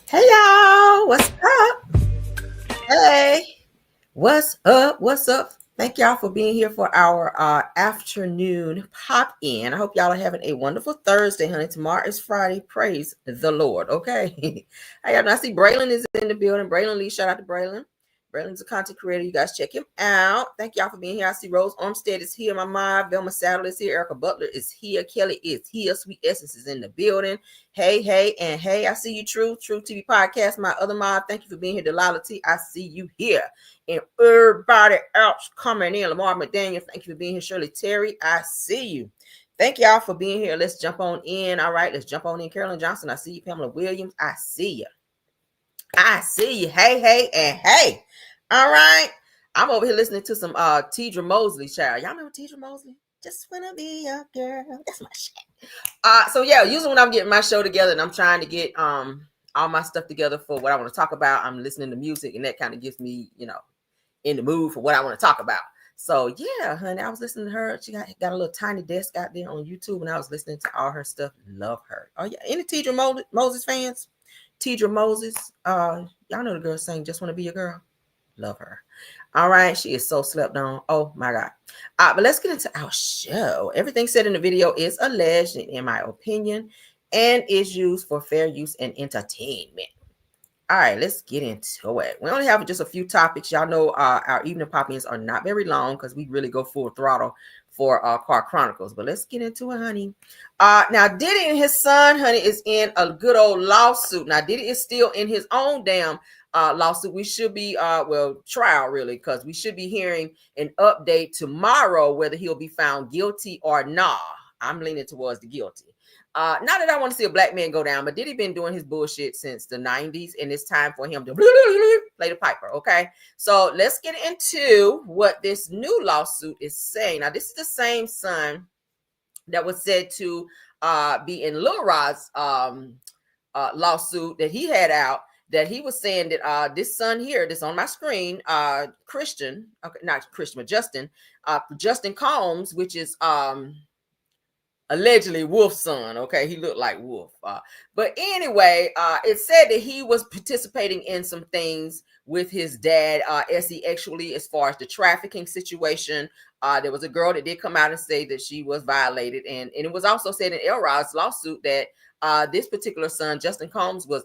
Hey y'all, what's up? Hey, what's up? What's up? Thank y'all for being here for our afternoon pop in. I hope y'all are having a wonderful Thursday, honey. Tomorrow is Friday. Praise the Lord. Okay. I see Braylon is in the building. Braylon Lee, shout out to Braylon. Braylon's a content creator. You guys check him out. Thank y'all for being here. I see Rose Armstead is here. My mom, Velma Saddle is here. Erica Butler is here. Kelly is here. Sweet Essence is in the building. Hey, hey, and hey, I see you, True TV Podcast. My other mom, thank you for being here. Delilah T, I see you here. And everybody else coming in. Lamar McDaniel, thank you for being here. Shirley Terry, I see you. Thank y'all for being here. Let's jump on in. All right, let's jump on in. Carolyn Johnson, I see you. Pamela Williams, I see you. I see you. Hey, hey, and hey. All right. I'm over here listening to some Tidra Mosley, child. Y'all remember Tidra Mosley? Just wanna be a girl. That's my shit. So yeah, usually when I'm getting my show together and I'm trying to get all my stuff together for what I want to talk about, I'm listening to music, and that kind of gets me, in the mood for what I want to talk about. So yeah, honey, I was listening to her. She got a little tiny desk out there on YouTube, and I was listening to all her stuff. Love her. Oh yeah, any Tidra Moses fans? Tidra Moses, y'all know the girl saying "Just Want to Be a Girl." Love her. All right, she is so slept on. Oh my God. But let's get into our show. Everything said in the video is alleged, in my opinion, and is used for fair use and entertainment. All right, let's get into it. We only have just a few topics. Y'all know our evening pop-ins are not very long because we really go full throttle for Car Chronicles. But let's get into it, honey. Now, Diddy and his son, honey, is in a good old lawsuit. Now, Diddy is still in his own damn lawsuit. We should be, trial really, because we should be hearing an update tomorrow whether he'll be found guilty or not. I'm leaning towards the guilty. Not that I want to see a black man go down, but Diddy been doing his bullshit since the 90s, and it's time for him to play the piper, okay? So let's get into what this new lawsuit is saying. Now, this is the same son that was said to be in Lil Rod's lawsuit that he had out, that he was saying that this son here, this on my screen, Christian, okay, not Christian, but Justin Combs, which is allegedly Wolf's son. Okay, he looked like Wolf. But anyway, it said that he was participating in some things with his dad, actually, as far as the trafficking situation. There was a girl that did come out and say that she was violated, and it was also said in Elrod's lawsuit that this particular son, Justin Combs, was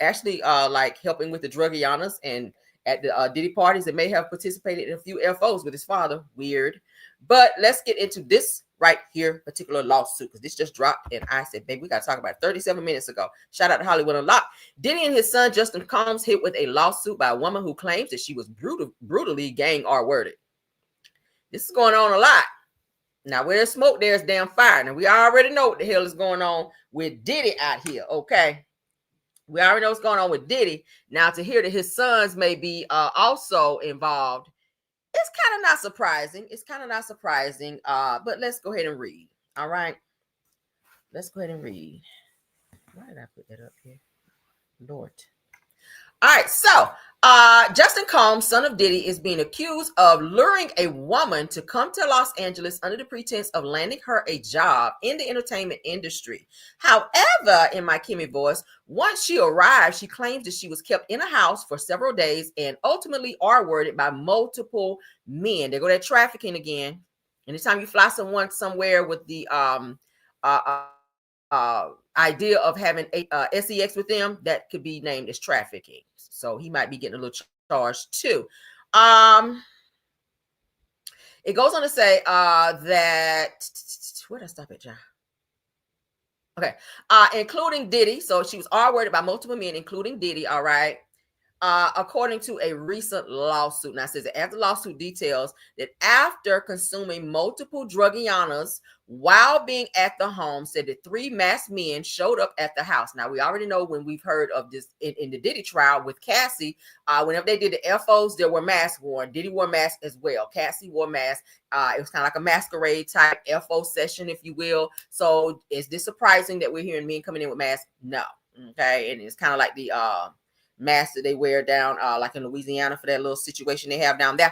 actually like helping with the druggianas and at the Diddy parties that may have participated in a few FOs with his father. Weird. But let's get into this right here particular lawsuit, because this just dropped, and I said, baby, we got to talk about it 37 minutes ago. Shout out to Hollywood Unlocked. Diddy and his son Justin Combs hit with a lawsuit by a woman who claims that she was brutally gang R-worded. This is going on a lot. Now, where there's smoke, there's damn fire. Now, we already know what the hell is going on with Diddy out here, okay? We already know what's going on with Diddy. Now, to hear that his sons may be also involved, it's kind of not surprising. It's kind of not surprising. But let's go ahead and read. All right. Let's go ahead and read. Why did I put that up here? Lord. All right. So Justin Combs, son of Diddy, is being accused of luring a woman to come to Los Angeles under the pretense of landing her a job in the entertainment industry. However, in my Kimmy voice, once she arrived, she claims that she was kept in a house for several days and ultimately R-worded by multiple men. There go that trafficking again. Anytime you fly someone somewhere with the idea of having sex with them, that could be named as trafficking. So he might be getting a little charged too. It goes on to say that, where did I stop at, John? Okay, including Diddy. So she was R-worded by multiple men, including Diddy. All right. According to a recent lawsuit. Now, it says that after lawsuit details that after consuming multiple druggianas while being at the home, said that 3 masked men showed up at the house. Now, we already know, when we've heard of this in the Diddy trial with Cassie, whenever they did the FOs, there were masks worn. Diddy wore masks as well. Cassie wore masks. It was kind of like a masquerade type FO session, if you will. So is this surprising that we're hearing men coming in with masks? No. Okay. And it's kind of like the mask that they wear down like in Louisiana for that little situation they have down there.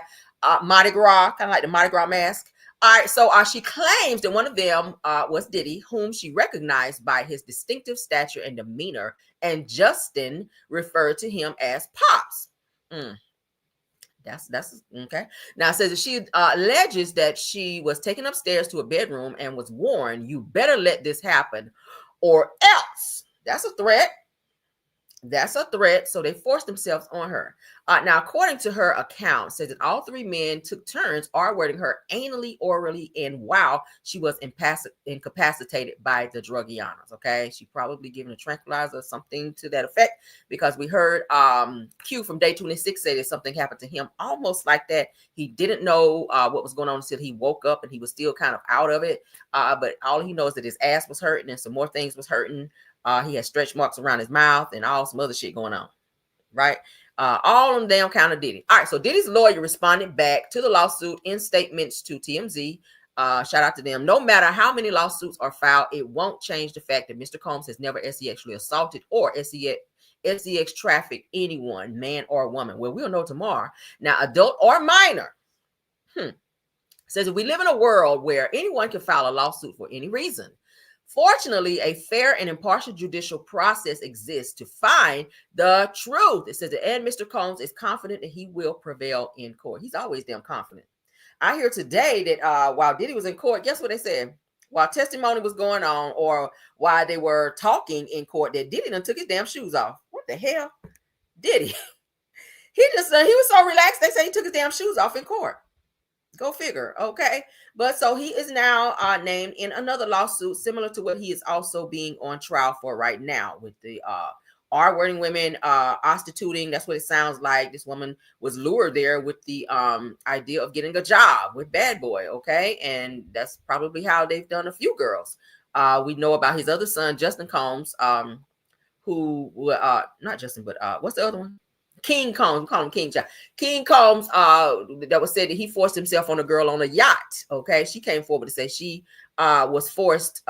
Mardi Gras, kind of like the Mardi Gras mask. All right, so she claims that one of them was Diddy, whom she recognized by his distinctive stature and demeanor, and Justin referred to him as Pops. Mm. That's okay. Now it says that she alleges that she was taken upstairs to a bedroom and was warned, "You better let this happen, or else." That's a threat. That's a threat. So they forced themselves on her. Now, according to her account, says that all three men took turns R-wording her anally, orally, and while she was incapacitated by the druggianas. Okay, she probably given a tranquilizer or something to that effect, because we heard Q from Day 26 say that something happened to him almost like that. He didn't know what was going on until he woke up, and he was still kind of out of it. But all he knows is that his ass was hurting and some more things was hurting. He had stretch marks around his mouth and all some other shit going on, right? All on them damn count of Diddy. All right, so Diddy's lawyer responded back to the lawsuit in statements to TMZ. Shout out to them. No matter how many lawsuits are filed, it won't change the fact that Mr. Combs has never sexually assaulted or sex trafficked anyone, man or woman. Well, we'll know tomorrow. Now, adult or minor. Says that we live in a world where anyone can file a lawsuit for any reason. Fortunately, a fair and impartial judicial process exists to find the truth. It says that and Mr. Combs is confident that he will prevail in court. He's always damn confident. I hear today that while Diddy was in court, guess what they said? While testimony was going on, or while they were talking in court, that Diddy done took his damn shoes off. What the hell? Diddy? He was so relaxed. They say he took his damn shoes off in court. Go figure. Okay. But so he is now named in another lawsuit similar to what he is also being on trial for right now, with the R-wording women, prostituting. That's what it sounds like. This woman was lured there with the idea of getting a job with Bad Boy. Okay. And that's probably how they've done a few girls. We know about his other son, Justin Combs, who not Justin, but what's the other one? King Combs, we call him King Child. King Combs, that was said that he forced himself on a girl on a yacht. Okay, she came forward to say she was forced.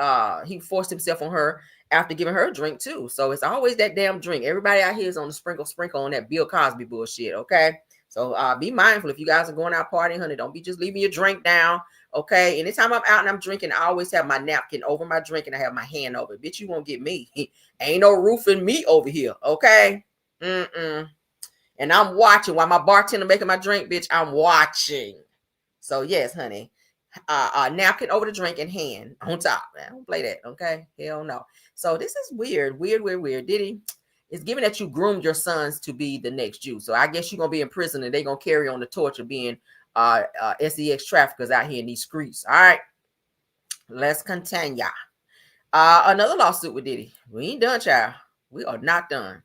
He forced himself on her after giving her a drink too. So it's always that damn drink. Everybody out here is on the sprinkle on that Bill Cosby bullshit. Okay, so be mindful if you guys are going out partying, honey. Don't be just leaving your drink down. Okay, anytime I'm out and I'm drinking, I always have my napkin over my drink and I have my hand over it. Bitch, you won't get me. Ain't no roofing me over here. Okay. And I'm watching while my bartender making my drink, bitch. I'm watching. So yes, honey, napkin over the drink and hand on top. Man, don't play that, okay? Hell no. So this is weird. Diddy, it's given that you groomed your sons to be the next Jew. So I guess you're gonna be in prison and they're gonna carry on the torch of being sex traffickers out here in these streets. All right, let's continue. Another lawsuit with Diddy. We ain't done, child. We are not done.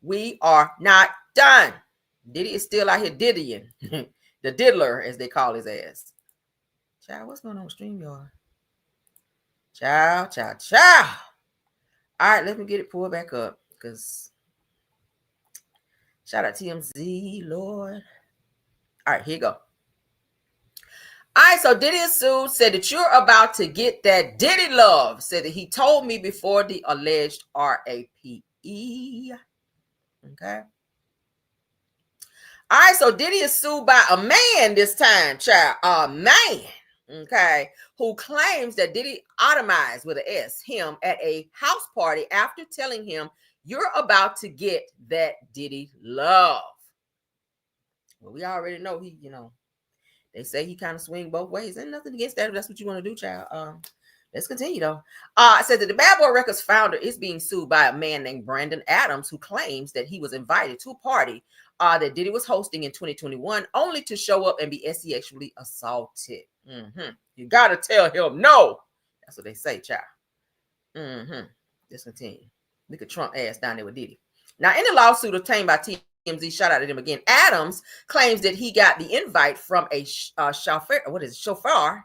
We are not done. Diddy is still out here diddying. The diddler, as they call his ass. Child, what's going on with StreamYard? Child. All right, let me get it pulled back up. Because shout out TMZ, Lord. All right, here you go. All right, so Diddy is sued, said that you're about to get that Diddy love. Said that he told me before the alleged RAPE. Okay. All right, so Diddy is sued by a man this time, child. A man, okay, who claims that Diddy itemized with an S him at a house party after telling him, "You're about to get that Diddy love." Well, we already know he, they say he kind of swing both ways. Ain't nothing against that if that's what you want to do, child. Let's continue though. It says that the Bad Boy Records founder is being sued by a man named Brandon Adams, who claims that he was invited to a party that Diddy was hosting in 2021, only to show up and be sexually assaulted. You gotta tell him no. That's what they say, child. Let's continue. Look at Trump ass down there with Diddy. Now, in the lawsuit obtained by TMZ, shout out to them again, Adams claims that he got the invite from a chauffeur. What is it? Chauffeur.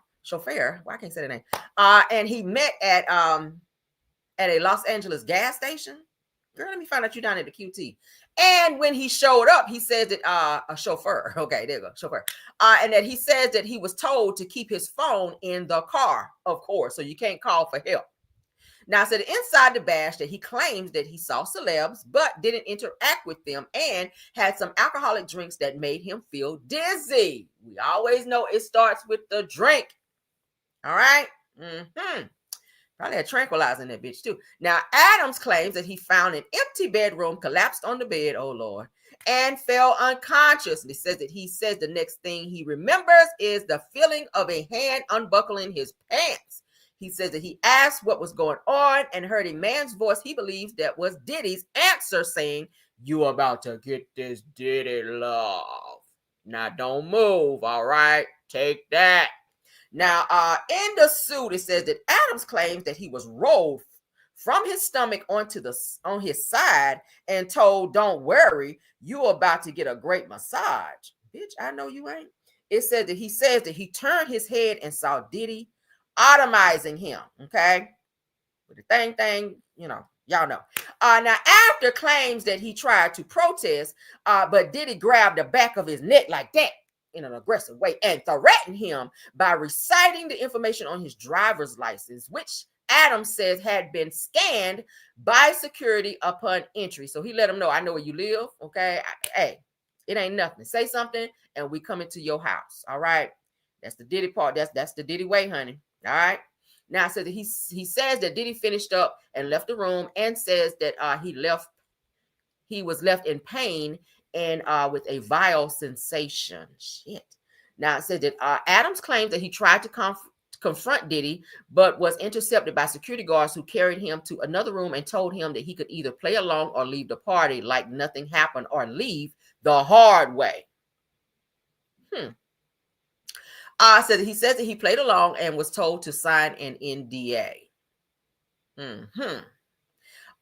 Why can't I say the name? And he met at a Los Angeles gas station. Girl, let me find out you down at the QT. And when he showed up, he says that a chauffeur. Okay, there you go, chauffeur. And that he says that he was told to keep his phone in the car, of course, so you can't call for help. Now, I said inside the bash that he claims that he saw celebs, but didn't interact with them and had some alcoholic drinks that made him feel dizzy. We always know it starts with the drink. All right. Probably had tranquilizer in that bitch too. Now, Adams claims that he found an empty bedroom, collapsed on the bed, oh Lord, and fell unconscious. And he says the next thing he remembers is the feeling of a hand unbuckling his pants. He says that he asked what was going on and heard a man's voice he believes that was Diddy's answer saying, "You about to get this Diddy love. Now don't move, all right? Take that." Now, in the suit, it says that Adams claims that he was rolled from his stomach on his side and told, "Don't worry, you about to get a great massage." Bitch, I know you ain't. It said that he says that he turned his head and saw Diddy automizing him. Okay, with the thing, you know, y'all know. Now, after claims that he tried to protest, but Diddy grabbed the back of his neck like that in an aggressive way and threatened him by reciting the information on his driver's license, which Adams says had been scanned by security upon entry. So he let him know, "I know where you live, okay? Hey, it ain't nothing. Say something and we come into your house, all right?" That's the Diddy part. That's the Diddy way, honey, all right? Now, so that he says that Diddy finished up and left the room and says that he was left in pain and with a vile sensation. Shit. Now, it said that Adams claims that he tried to confront Diddy, but was intercepted by security guards who carried him to another room and told him that he could either play along or leave the party like nothing happened or leave the hard way. So he says that he played along and was told to sign an NDA.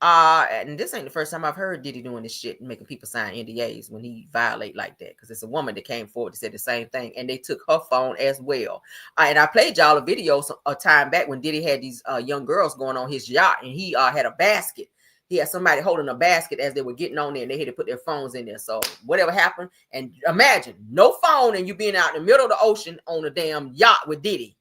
And this ain't the first time I've heard Diddy doing this shit and making people sign NDAs when he violate like that, because it's a woman that came forward to say the same thing, and they took her phone as well. And I played y'all a video a time back when Diddy had these young girls going on his yacht, and he had a basket. He had somebody holding a basket as they were getting on there, and they had to put their phones in there. So whatever happened, and imagine no phone and you being out in the middle of the ocean on a damn yacht with Diddy,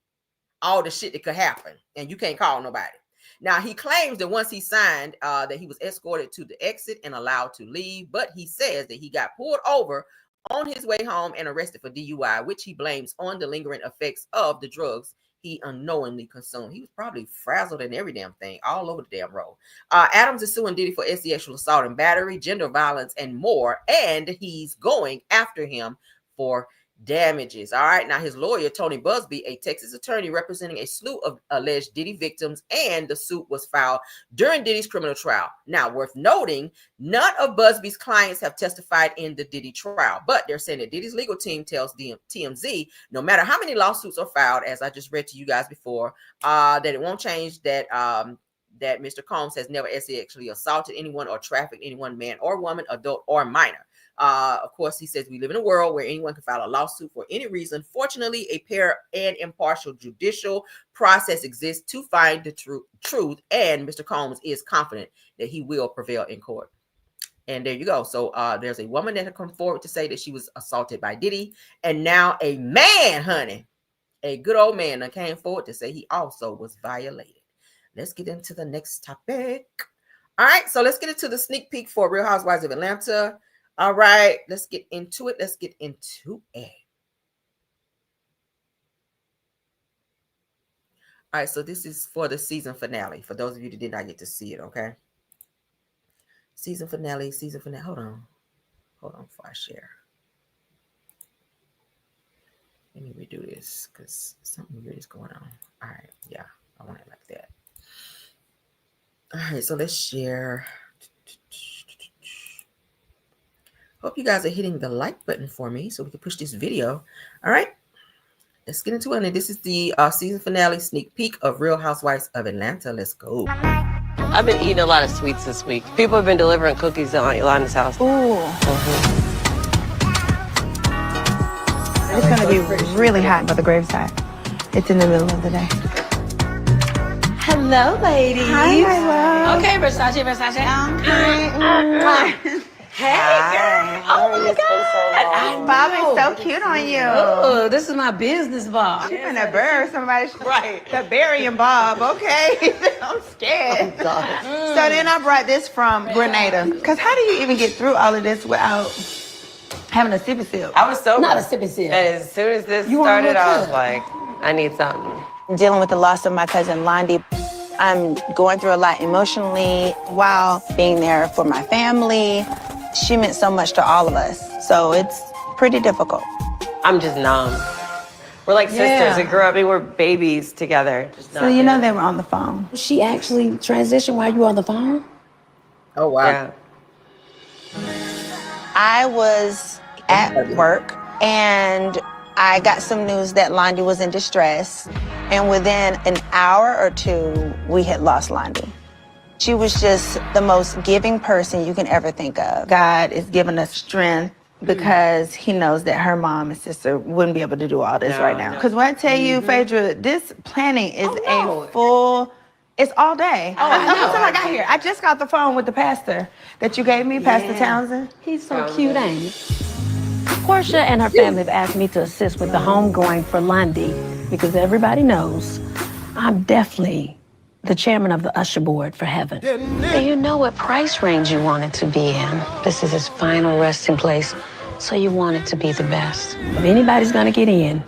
all the shit that could happen, and you can't call nobody. Now, he claims that once he signed, that he was escorted to the exit and allowed to leave, but he says that he got pulled over on his way home and arrested for DUI, which he blames on the lingering effects of the drugs he unknowingly consumed. He was probably frazzled and every damn thing all over the damn road. Adams is suing Diddy for sexual assault and battery, gender violence, and more, and he's going after him for damages. All right. Now, his lawyer, Tony Busby, a Texas attorney representing a slew of alleged Diddy victims, and the suit was filed during Diddy's criminal trial. Now, worth noting, none of Busby's clients have testified in the Diddy trial, but they're saying that Diddy's legal team tells TMZ, no matter how many lawsuits are filed, as I just read to you guys before, that it won't change that that Mr. Combs has never sexually assaulted anyone or trafficked anyone, man or woman, adult or minor. Of course, he says we live in a world where anyone can file a lawsuit for any reason. Fortunately, a fair and impartial judicial process exists to find the truth, and Mr. Combs is confident that he will prevail in court. And there you go. So there's a woman that had come forward to say that she was assaulted by Diddy, and now a man, honey, a good old man that came forward to say he also was violated. Let's get into the next topic. All right, so let's get into the sneak peek for Real Housewives of Atlanta. All right, let's get into it. Let's get into it. All right, so this is for the season finale. For those of you that did not get to see it, okay? Season finale. Hold on before I share. Let me redo this because something weird is going on. All right, yeah, I want it like that. All right, so let's share. Hope you guys are hitting the like button for me so we can push this video. All right, let's get into it. And this is the season finale sneak peek of Real Housewives of Atlanta. Let's go. I've been eating a lot of sweets this week. People have been delivering cookies to Aunt Yolanda's house. Ooh. It's going to be really hot by the graveside. It's in the middle of the day. Hello, ladies. Hi, my love. Okay, Versace. Okay. Hey, girl. Oh my God. Bobby's so cute on you. Oh, this is my business Bob. She finna bury somebody. Right. The burying Bob, okay? I'm scared. Oh, God. So then I brought this from Grenada. Because how do you even get through all of this without having a sippy sip? I was sober. Not a sippy sip. As soon as this You want started, more I was cut? like, I need something. Dealing with the loss of my cousin Londi. I'm going through a lot emotionally while being there for my family. She meant so much to all of us. So it's pretty difficult. I'm just numb. We're like sisters. Yeah. We grew up, we were babies together. Just So not you know there. they were on the phone. She actually transitioned while you were on the phone? Oh wow. Yeah. I was at work and I got some news that Londi was in distress. And within an hour or two, we had lost Londi. She was just the most giving person you can ever think of. God is giving us strength because he knows that her mom and sister wouldn't be able to do all this right now. Because when I tell you, Phaedra, this planning is a full, it's all day. Oh, I Up know. until I got here. I just got the phone with the pastor that you gave me, Pastor Townsend. He's so cute, ain't he? Portia and her family have asked me to assist with the homegoing for Lundy because everybody knows I'm definitely the chairman of the usher board for heaven. And you know what price range you want it to be in. This is his final resting place, so you want it to be the best. If anybody's gonna get in,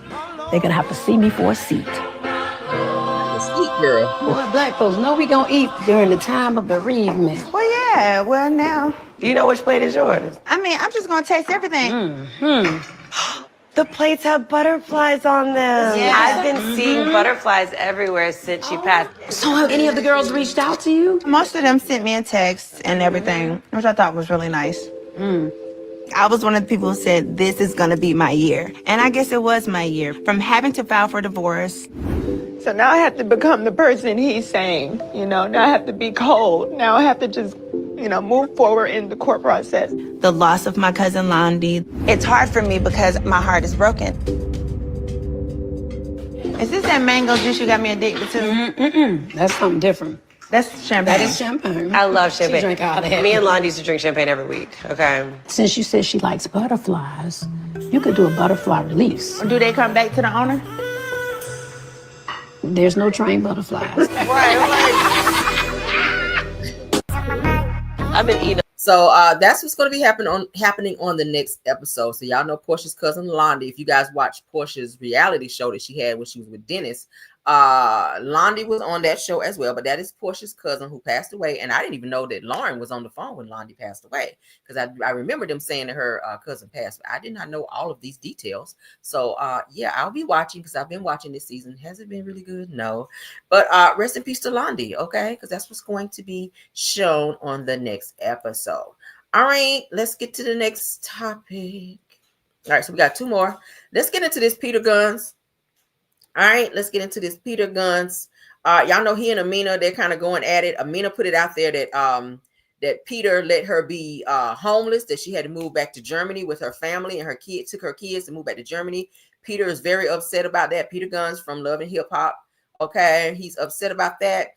they're gonna have to see me for a seat. The Sneek girl. Boy, black folks know we gonna eat during the time of bereavement. Well, yeah, well, now. Do you know which plate is yours? I mean, I'm just gonna taste everything. The plates have butterflies on them. Yeah. I've been seeing butterflies everywhere since she passed. So have any of the girls reached out to you? Most of them sent me a text and everything, which I thought was really nice. I was one of the people who said, this is gonna be my year. And I guess it was my year. From having to file for divorce. So now I have to become the person he's saying, now I have to be cold. Now I have to just, move forward in the court process. The loss of my cousin Londi. It's hard for me because my heart is broken. Is this that mango juice you got me addicted to? That's something different. That's champagne. That is champagne. I love champagne. She drank all that. Me and Lon used to drink champagne every week, okay? Since you said she likes butterflies, you could do a butterfly release. Do they come back to the owner? There's no trained butterflies. I've been eating. So that's what's going to be happening on the next episode. So y'all know Portia's cousin Londi. If you guys watched Portia's reality show that she had when she was with Dennis, Londi was on that show as well. But that is Portia's cousin who passed away. And I didn't even know that Lauren was on the phone when Londi passed away, because I remember them saying that her cousin passed. I did not know all of these details. So yeah, I'll be watching, because I've been watching this season. Has it been really good? No. But rest in peace to Londi, okay? Because that's what's going to be shown on the next episode. All right, let's get to the next topic. All right, so we got two more. Let's get into this Peter Gunz. All right, let's get into this Peter Gunz. Y'all know he and Amina, they're kind of going at it. Amina put it out there that that Peter let her be homeless, that she had to move back to Germany with her family, and her kids took her kids to move back to Germany. Peter is very upset about that. Peter Gunz from Love and Hip Hop. Okay, he's upset about that.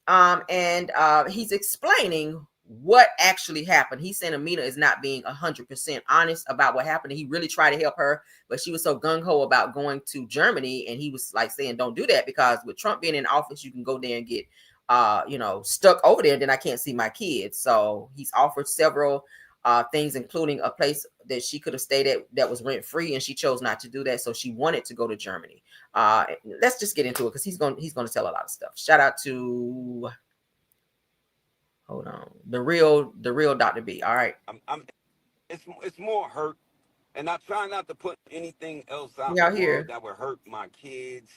And he's explaining what actually happened. He's saying Amina is not being 100% honest about what happened. He really tried to help her, but she was so gung-ho about going to Germany, and he was like saying, don't do that, because with Trump being in office, you can go there and get stuck over there, and then I can't see my kids. So he's offered several things, including a place that she could have stayed at that was rent-free, and she chose not to do that. So she wanted to go to Germany. Let's just get into it, because he's going to tell a lot of stuff. Shout out to hold on, the real Dr. B. All right. It's more hurt, and I try not to put anything else out Y'all the here. world that would hurt my kids,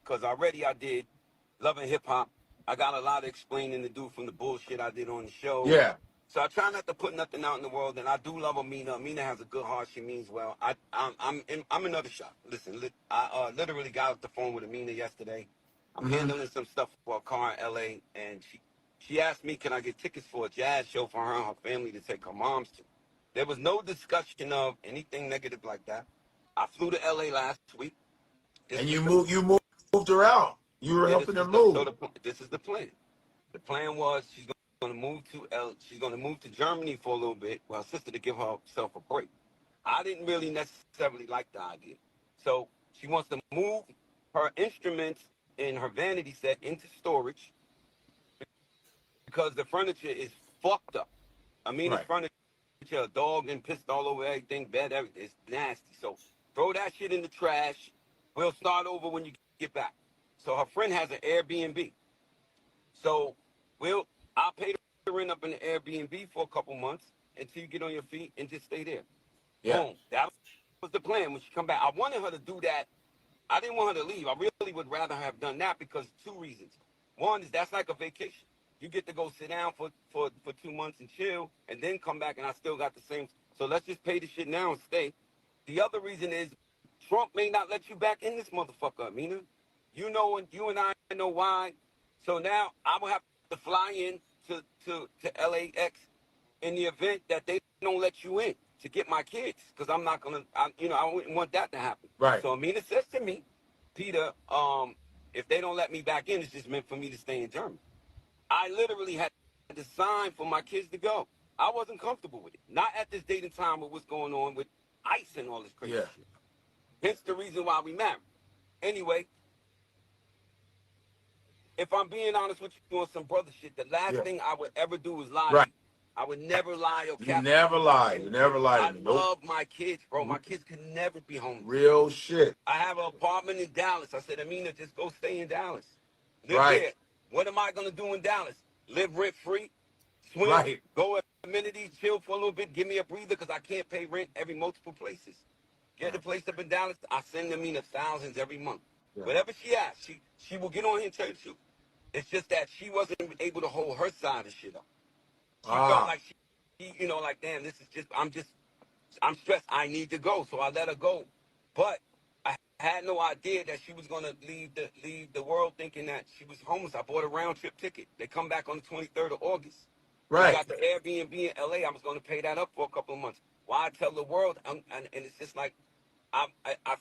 because already I did Love and Hip Hop. I got a lot of explaining to do from the bullshit I did on the show. Yeah. So I try not to put nothing out in the world, and I do love Amina. Amina has a good heart. She means well. I'm another shot. Listen, I literally got off the phone with Amina yesterday. I'm handling some stuff for a car in L.A., and she asked me, can I get tickets for a jazz show for her and her family to take her moms to? There was no discussion of anything negative like that. I flew to L.A. last week. And you moved her out. You were helping her move. This is the plan. The plan was she's going going to move to she's going to move to Germany for a little bit. Well, her sister to give herself a break. I didn't really necessarily like the idea. So she wants to move her instruments and her vanity set into storage because the furniture is fucked up. Amina's furniture, a dog and pissed all over everything, bed, everything. It's nasty. So throw that shit in the trash. We'll start over when you get back. So her friend has an Airbnb. So I'll pay the rent up in the Airbnb for a couple months until you get on your feet and just stay there. Yeah. Boom. That was the plan when she come back. I wanted her to do that. I didn't want her to leave. I really would rather have done that because 2 reasons. One is that's like a vacation. You get to go sit down for 2 months and chill and then come back and I still got the same. So let's just pay the shit now and stay. The other reason is Trump may not let you back in this motherfucker, Amina. You know, and you and I know why. So now I will have to fly in to LAX in the event that they don't let you in to get my kids because I'm not gonna, I wouldn't want that to happen. Right. So Amina says to me, Peter, if they don't let me back in, it's just meant for me to stay in Germany. I literally had to sign for my kids to go. I wasn't comfortable with it. Not at this date and time with what's going on with ICE and all this crazy shit. Hence the reason why we married. Anyway, if I'm being honest with you on some brother shit, the last thing I would ever do is lie. Right. I would never lie or cap. You never lie. You never lie. I love my kids, bro. My kids could never be home. Real shit. I have an apartment in Dallas. I said, Amina, just go stay in Dallas. Live there. What am I going to do in Dallas? Live rent-free? Swim? Go at amenities, chill for a little bit, give me a breather because I can't pay rent every multiple places. Get the place up in Dallas. I send Amina thousands every month. Whatever she asks, she will get on here and tell you. It's just that she wasn't able to hold her side of shit up. She felt like she, like, damn, this is just, I'm stressed. I need to go. So I let her go. But I had no idea that she was going to leave the world thinking that she was homeless. I bought a round trip ticket. They come back on the 23rd of August. Right. I got the Airbnb in LA. I was going to pay that up for a couple of months. Why I tell the world, and it's just like, I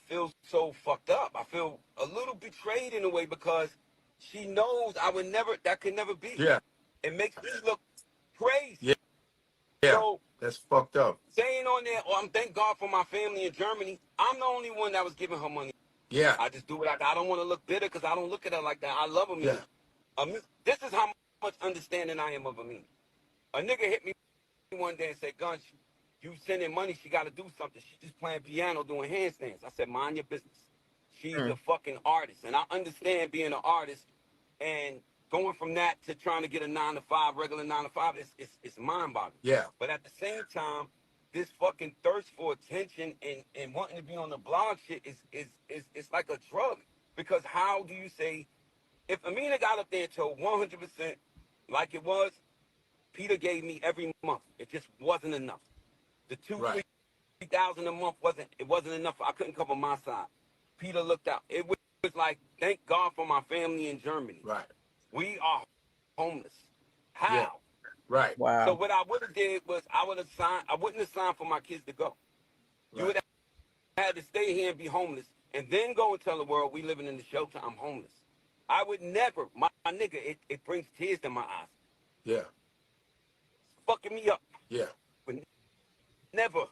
feel so fucked up. I feel a little betrayed in a way because she knows that could never be. Yeah. It makes me look crazy. Yeah. So that's fucked up. Saying on there, I'm thank God for my family in Germany. I'm the only one that was giving her money. Yeah. I just do it. I don't want to look bitter because I don't look at her like that. I love Amina. Yeah. This is how much understanding I am of Amina. A nigga hit me one day and said, Guns, you sending money, she got to do something. She's just playing piano, doing handstands. I said, mind your business. She's a fucking artist. And I understand being an artist and going from that to trying to get a 9-to-5, regular 9-to-5, it's mind-boggling. Yeah. But at the same time, this fucking thirst for attention and wanting to be on the blog shit is like a drug. Because how do you say, if Amina got up there and told 100% like it was, Peter gave me every month. It just wasn't enough. The 3,000 a month wasn't enough. I couldn't cover my side. Peter looked out. It was like, thank God for my family in Germany. Right. We are homeless. How? Yeah. Right. Wow. So what I would have did was I wouldn't have signed for my kids to go. Right. You would have had to stay here and be homeless and then go and tell the world we living in the shelter, I'm homeless. I would never, my nigga, it brings tears to my eyes. Yeah. It's fucking me up. Yeah. But never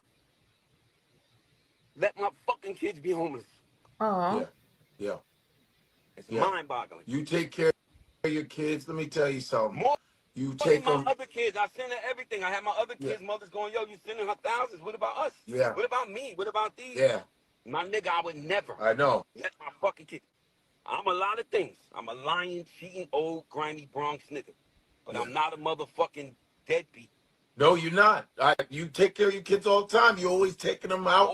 let my fucking kids be homeless. Yeah. Yeah. It's mind-boggling. You take care of your kids. Let me tell you something. More you take my other kids. I send her everything. I have my other kids' mothers going, yo, you sending her thousands. What about us? Yeah. What about me? What about these? Yeah. My nigga, I would never. I know. Let my fucking kids. I'm a lot of things. I'm a lying, cheating, old, grimy Bronx nigga. But I'm not a motherfucking deadbeat. No, you're not. You take care of your kids all the time. You always taking them out.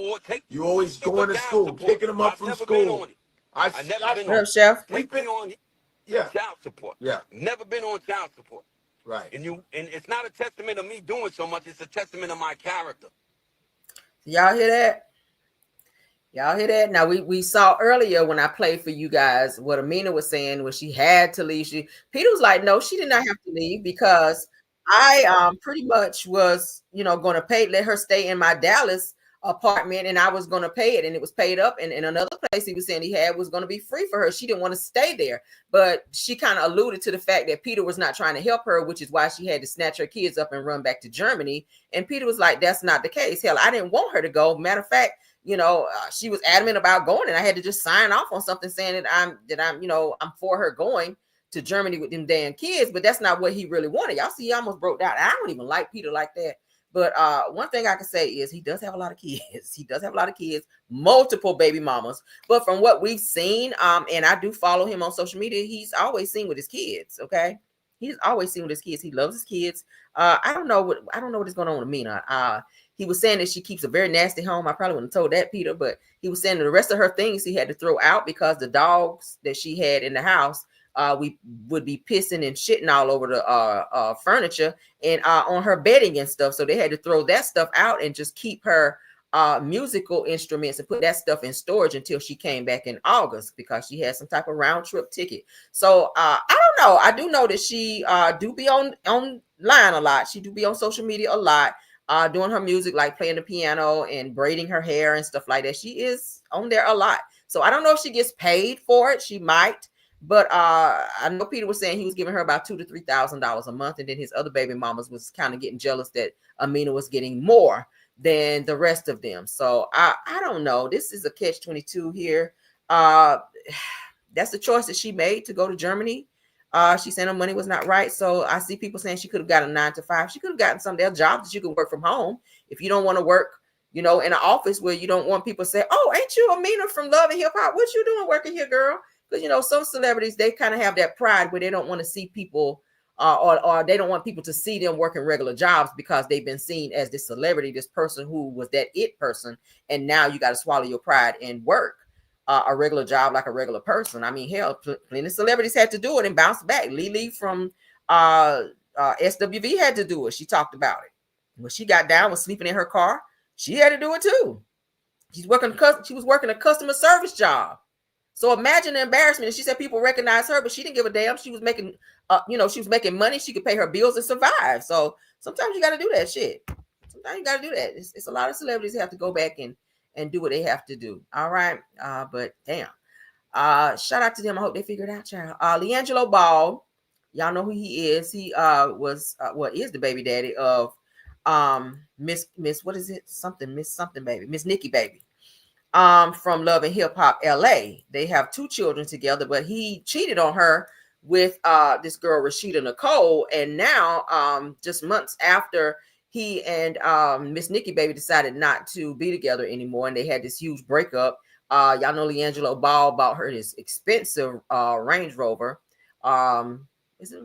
You always going to school, picking them up from school. I've never been on Chef. We've been on child support. Yeah. Never been on child support. Right. And it's not a testament of me doing so much, it's a testament of my character. Y'all hear that? Y'all hear that? Now we saw earlier when I played for you guys what Amina was saying when she had to leave. Peter was like, no, she did not have to leave because I pretty much was, going to let her stay in my Dallas apartment and I was going to pay it, and it was paid up, and in another place he was saying he had was going to be free for her. She didn't want to stay there, but she kind of alluded to the fact that Peter was not trying to help her, which is why she had to snatch her kids up and run back to Germany. And Peter was like, that's not the case. Hell, I didn't want her to go. Matter of fact, she was adamant about going, and I had to just sign off on something saying that I'm for her going to Germany with them damn kids. But that's not what he really wanted. Y'all see, he almost broke down. I don't even like Peter like that. But one thing I can say is he does have a lot of kids. He does have a lot of kids, multiple baby mamas. But from what we've seen, and I do follow him on social media, he's always seen with his kids. Okay, he's always seen with his kids. He loves his kids. I don't know what is going on with Amina. He was saying that she keeps a very nasty home. I probably wouldn't have told that, Peter, but he was saying that the rest of her things he had to throw out because the dogs that she had in the house, we would be pissing and shitting all over the furniture and on her bedding and stuff. So they had to throw that stuff out and just keep her musical instruments and put that stuff in storage until she came back in August because she had some type of round trip ticket. So I don't know. I do know that she do be online a lot. She do be on social media a lot, doing her music, like playing the piano and braiding her hair and stuff like that. She is on there a lot. So I don't know if she gets paid for it. She might. But I know Peter was saying he was giving her about $2,000 to $3,000 a month, and then his other baby mamas was kind of getting jealous that Amina was getting more than the rest of them. So I don't know. This is a catch-22 here. That's the choice that she made to go to Germany. She said her money was not right. So I see people saying she could have got a 9 to 5. She could have gotten some other jobs that you could work from home if you don't want to work, in an office where you don't want people to say, "Oh, ain't you Amina from Love and Hip Hop? What you doing working here, girl?" Because, some celebrities, they kind of have that pride where they don't want to see people or they don't want people to see them working regular jobs because they've been seen as this celebrity, this person who was that it person. And now you got to swallow your pride and work a regular job like a regular person. I mean, hell, plenty of celebrities had to do it and bounce back. Lily from SWV had to do it. She talked about it. When she got down, was sleeping in her car, she had to do it too. She was working a customer service job. So imagine the embarrassment. She said people recognize her, but she didn't give a damn. She was making, she was making money. She could pay her bills and survive. So sometimes you got to do that shit. Sometimes you got to do that. It's a lot of celebrities have to go back and do what they have to do. All right. But damn. Shout out to them. I hope they figured it out, child. LiAngelo Ball. Y'all know who he is. He is the baby daddy of Miss what is it? Miss Nikki baby. From Love and Hip Hop LA. They have 2 children together, but he cheated on her with this girl Rashida Nicole. And now just months after he and Miss Nikki baby decided not to be together anymore, and they had this huge breakup. Y'all know LiAngelo Ball bought her this expensive Range Rover. I think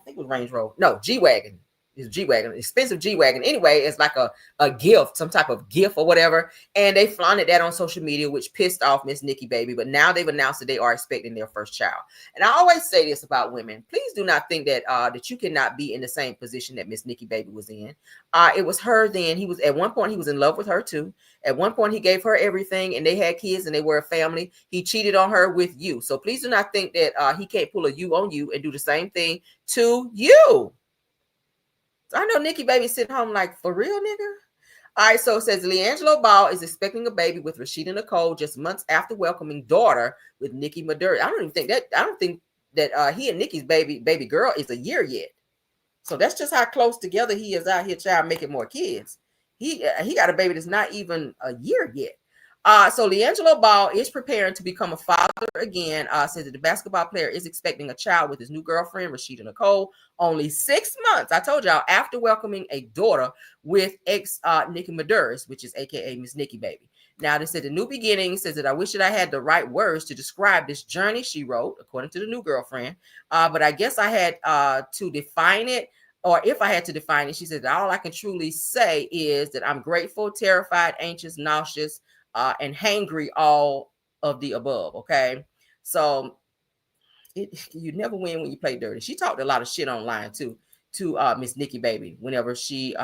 it was Range Rover. No, G-Wagon. It's G-Wagon, expensive G-Wagon. Anyway, it's like a gift, some type of gift or whatever. And they flaunted that on social media, which pissed off Miss Nikki baby. But now they've announced that they are expecting their first child. And I always say this about women. Please do not think that that you cannot be in the same position that Miss Nikki baby was in. It was her then. At one point, he was in love with her too. At one point, he gave her everything and they had kids and they were a family. He cheated on her with you. So please do not think that he can't pull a you on you and do the same thing to you. So I know Nikki baby sitting home like, for real, nigga? All right, so it says LiAngelo Ball is expecting a baby with Rashida Nicole just months after welcoming daughter with Nikki Maduri. I don't think that he and Nikki's baby girl is a year yet. So that's just how close together he is out here, child, making more kids. He got a baby that's not even a year yet. So LiAngelo Ball is preparing to become a father again. Says that the basketball player is expecting a child with his new girlfriend, Rashida Nicole, only 6 months. I told y'all, after welcoming a daughter with ex Nikki Maduri, which is AKA Miss Nikki baby. Now, they said the new beginning says that I wish that I had the right words to describe this journey, she wrote, according to the new girlfriend. But I guess I had to define it. Or if I had to define it, she said, all I can truly say is that I'm grateful, terrified, anxious, nauseous, and hangry, all of the above. Okay, so you never win when you play dirty. She talked a lot of shit online too to Miss Nikki baby whenever she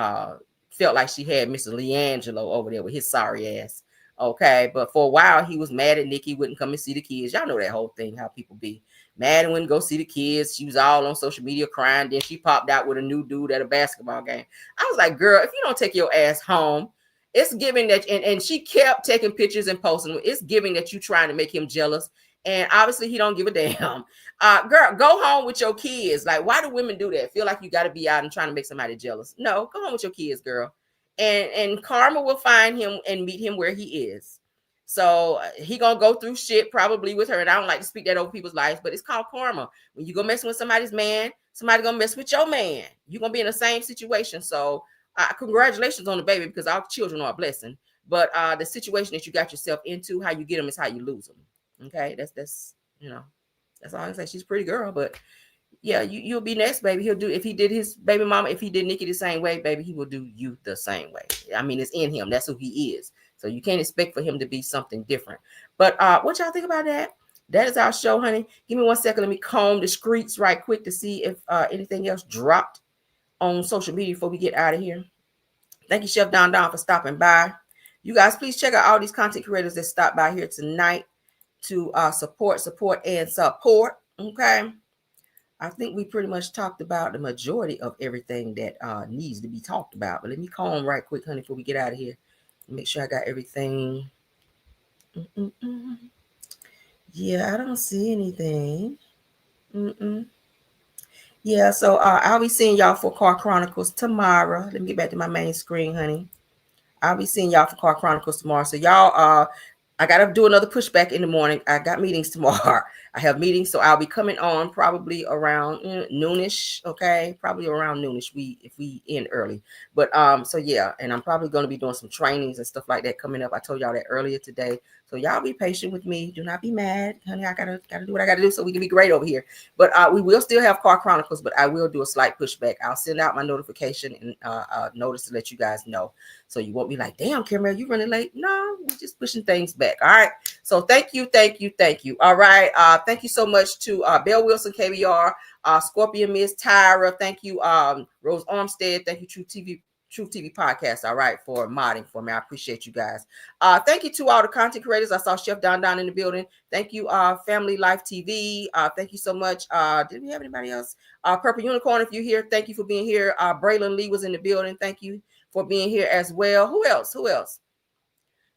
felt like she had Mr. LiAngelo over there with his sorry ass. Okay, but for a while he was mad at Nikki, wouldn't come and see the kids. Y'all know that whole thing, how people be mad and wouldn't go see the kids. She was all on social media crying. Then she popped out with a new dude at a basketball game. I was like, girl, if you don't take your ass home it's giving that, and she kept taking pictures and posting them. It's giving that you trying to make him jealous. And obviously he don't give a damn. Girl, go home with your kids. Like, why do women do that? Feel like you got to be out and trying to make somebody jealous. No, go home with your kids, girl. And karma will find him and meet him where he is. So he gonna go through shit probably with her. And I don't like to speak that over people's lives, but it's called karma. When you go messing with somebody's man, somebody gonna mess with your man. You're gonna be in the same situation. So congratulations on the baby, because our children are a blessing. But the situation that you got yourself into, how you get them is how you lose them. Okay, that's you know, that's all I can say. She's a pretty girl, but yeah, you'll be next, baby. He'll do, if he did his baby mama, if he did Nikki the same way, baby, he will do you the same way. I mean, it's in him. That's who he is. So you can't expect for him to be something different. But what y'all think about that? That is our show, honey. Give me 1 second. Let me comb the streets right quick to see if anything else dropped on social media before we get out of here. Thank you, Chef Don Don, for stopping by. You guys, please check out all these content creators that stopped by here tonight to support. Okay, I think we pretty much talked about the majority of everything that needs to be talked about. But let me comb right quick, honey, before we get out of here. Make sure I got everything. Yeah, I don't see anything. Yeah, so I'll be seeing y'all for Car Chronicles tomorrow. Let me get back to my main screen, honey. I'll be seeing y'all for Car Chronicles tomorrow. So y'all, I got to do another pushback in the morning. I got meetings tomorrow. I have meetings, so I'll be coming on probably around noonish. Okay, probably around noonish. If we end early, but so yeah, and I'm probably going to be doing some trainings and stuff like that coming up. I told y'all that earlier today. So y'all be patient with me. Do not be mad, honey. I gotta do what I gotta do so we can be great over here. But we will still have Car Chronicles, but I will do a slight pushback. I'll send out my notification and notice to let you guys know. So you won't be like, damn, Caramel, you running late. No, we're just pushing things back. All right. So thank you. All right. Thank you so much to Belle Wilson, KBR, Scorpion Miss Tyra. Thank you, Rose Armstead. Thank you, Truth TV Podcast, all right, for modding for me. I appreciate you guys. Thank you to all the content creators. I saw Chef Don in the building. Thank you, Family Life TV. Thank you so much. Did we have anybody else? Purple Unicorn, if you're here, thank you for being here. Braylon Lee was in the building. Thank you for being here as well. Who else?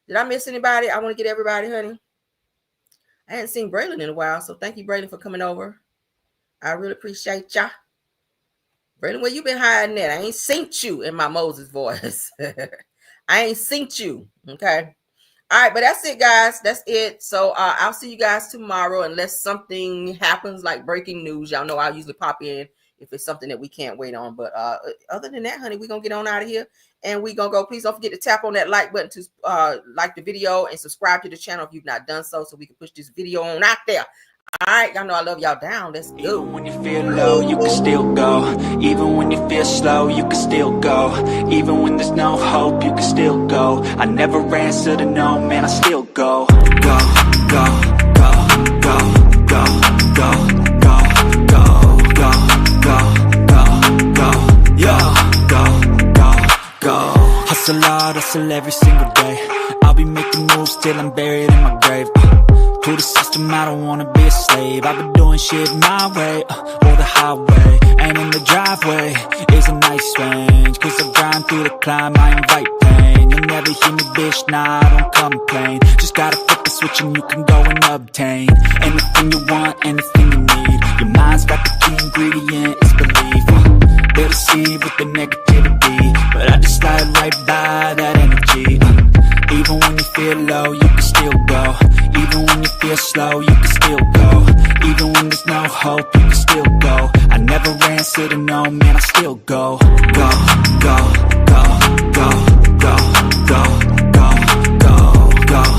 Did I miss anybody? I want to get everybody, honey. I hadn't seen Braylon in a while, so thank you, Braylon, for coming over. I really appreciate ya. Braylon, where you been hiding at? I ain't seen you in my Moses voice. I ain't seen you. Okay. All right, but that's it, guys. That's it. So I'll see you guys tomorrow unless something happens like breaking news. Y'all know I usually pop in if it's something that we can't wait on. But other than that, honey, we're going to get on out of here. And we're going to go. Please don't forget to tap on that like button to like the video and subscribe to the channel if you've not done so we can push this video on out there. All right, y'all know I love y'all down. Let's go. Even when you feel low, you can still go. Even when you feel slow, you can still go. Even when there's no hope, you can still go. I never answer to no, man, I still go. Go, go, go, go, go, go, go, go, go, go, go, go, yo, go. Hustle hard, hustle every single day. I'll be making moves till I'm buried in my grave. To the system, I don't wanna be a slave. I've been doing shit my way, or the highway. And in the driveway is a nice range. Cause I grind through the climb, I invite pain. You'll never hear me, bitch, nah, I don't complain. Just gotta flip the switch and you can go and obtain anything you want, anything you need. Your mind's got the key ingredient, it's belief. They'll deceive with the negativity, but I just slide right by that energy. Even when you feel low, you can still go. Even when you feel slow, you can still go. Even when there's no hope, you can still go. I never answer to no, man, I still go. Go, go, go, go, go, go, go, go, go.